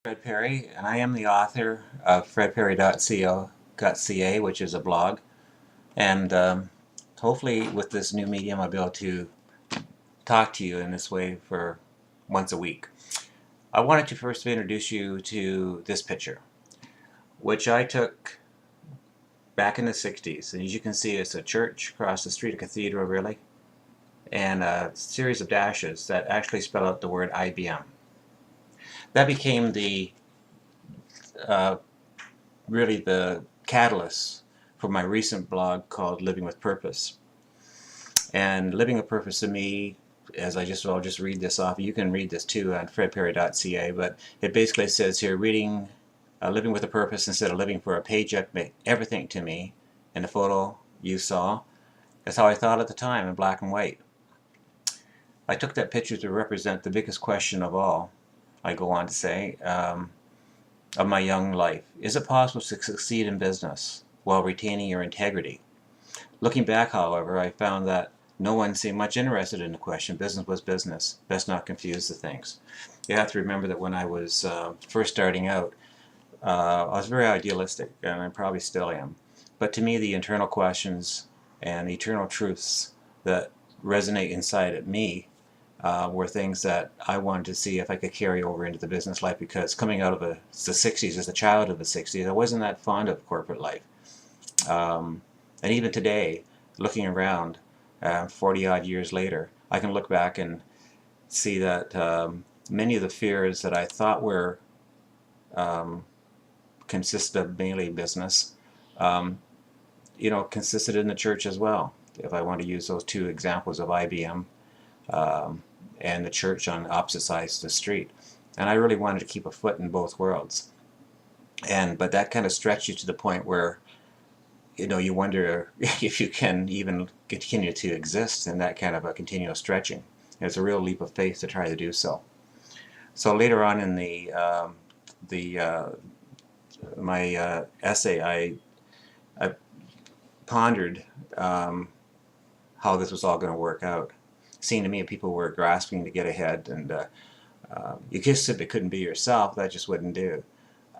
Fred Perry, and I am the author of fredperry.co.ca, which is a blog. And hopefully, with this new medium, I'll be able to talk to you in this way for once a week. I wanted to first introduce you to this picture, which I took back in the 60s. And as you can see, it's a church across the street, a cathedral, really, and a series of dashes that actually spell out the word IBM. That became uh, really the catalyst for my recent blog called Living with Purpose. And Living with Purpose to me, as I'll just read this off. You can read this too on fredperry.ca, but it basically says here, living with a purpose instead of living for a paycheck meant everything to me. And the photo you saw, that's how I thought at the time, in black and white. I took that picture to represent the biggest question of all, I go on to say, of my young life. Is it possible to succeed in business while retaining your integrity? Looking back, however, I found that no one seemed much interested in the question. Business was business. Best not confuse the things. You have to remember that when I was first starting out, I was very idealistic, and I probably still am. But to me, the internal questions and eternal truths that resonate inside of me were things that I wanted to see if I could carry over into the business life, because coming out of the 60s, as a child of the 60s, I wasn't that fond of corporate life. And even today, looking around 40 odd years later, I can look back and see that many of the fears that I thought were consisted of mainly business, consisted in the church as well. If I want to use those two examples of IBM and the church on opposite sides of the street. And I really wanted to keep a foot in both worlds. But that kind of stretched you to the point where, you wonder if you can even continue to exist in that kind of a continual stretching. It's a real leap of faith to try to do so. So later on in my essay, I pondered how this was all going to work out. It seemed to me people were grasping to get ahead, and you just simply couldn't be yourself. That just wouldn't do.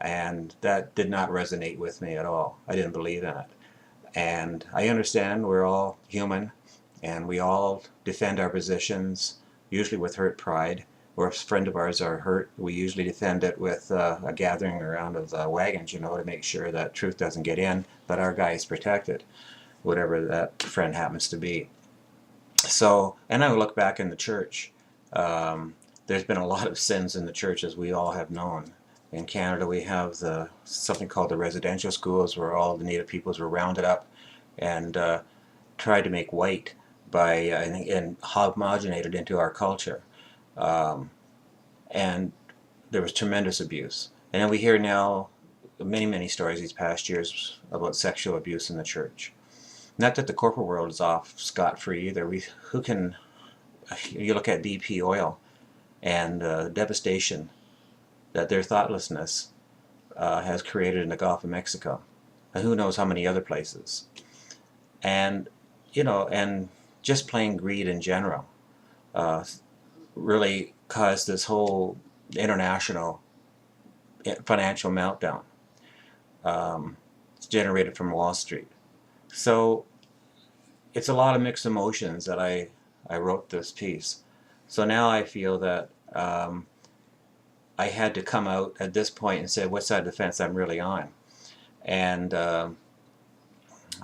And that did not resonate with me at all. I didn't believe in it. And I understand we're all human, and we all defend our positions, usually with hurt pride. Or if a friend of ours are hurt, we usually defend it with a gathering around of wagons, to make sure that truth doesn't get in, but our guy is protected, whatever that friend happens to be. So, and I look back in the church. There's been a lot of sins in the church, as we all have known. In Canada, we have something called the residential schools, where all the Native peoples were rounded up and tried to make white and homogenated into our culture. And there was tremendous abuse. And then we hear now many, many stories these past years about sexual abuse in the church. Not that the corporate world is off scot-free either. You look at BP oil and the devastation that their thoughtlessness has created in the Gulf of Mexico, and who knows how many other places. And and just plain greed in general really caused this whole international financial meltdown. It's generated from Wall Street. So it's a lot of mixed emotions that I wrote this piece. So now I feel that I had to come out at this point and say what side of the fence I'm really on. And I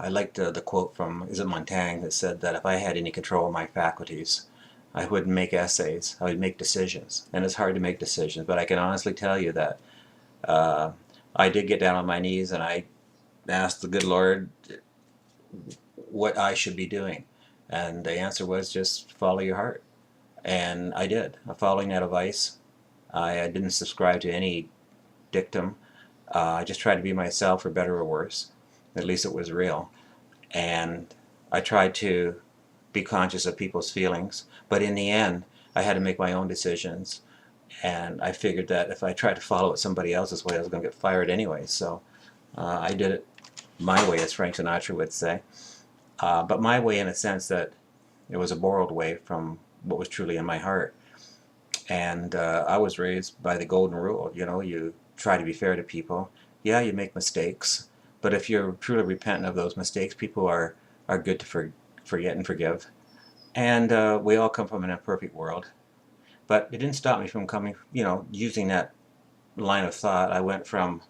liked the quote from, is it Montaigne, that said that if I had any control of my faculties, I wouldn't make essays, I would make decisions. And it's hard to make decisions, but I can honestly tell you that I did get down on my knees and I asked the good Lord what I should be doing. And the answer was just follow your heart. And I did. Following that advice, I didn't subscribe to any dictum. I just tried to be myself, for better or worse. At least it was real. And I tried to be conscious of people's feelings. But in the end, I had to make my own decisions. And I figured that if I tried to follow it somebody else's way, I was going to get fired anyway. So I did it my way, as Frank Sinatra would say. But my way in a sense that it was a borrowed way from what was truly in my heart. And I was raised by the golden rule. You know, you try to be fair to people. Yeah, you make mistakes, but if you're truly repentant of those mistakes, people are good to forget and forgive. And we all come from an imperfect world, but it didn't stop me from coming, you know, using that line of thought. I went from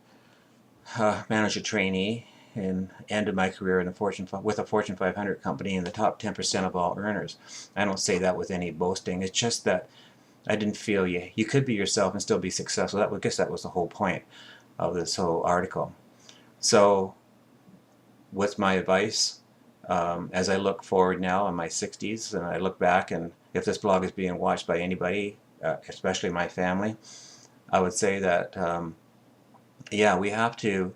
manager trainee and ended my career in with a Fortune 500 company in the top 10% of all earners. I don't say that with any boasting. It's just that I didn't feel you could be yourself and still be successful. I guess that was the whole point of this whole article. So, what's my advice? As I look forward now in my 60s and I look back, and if this blog is being watched by anybody, especially my family, I would say that yeah, we have to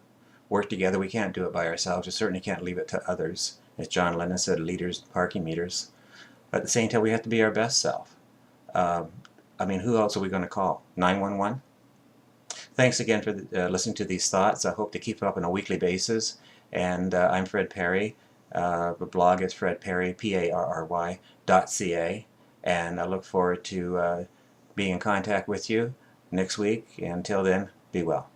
work together. We can't do it by ourselves. We certainly can't leave it to others. As John Lennon said, leaders, parking meters. But at the same time, we have to be our best self. Um, I mean, who else are we going to call? 911? Thanks again for listening to these thoughts. I hope to keep it up on a weekly basis. And I'm Fred Perry. The blog is fredperry, PARRY.ca. And I look forward to being in contact with you next week. Until then, be well.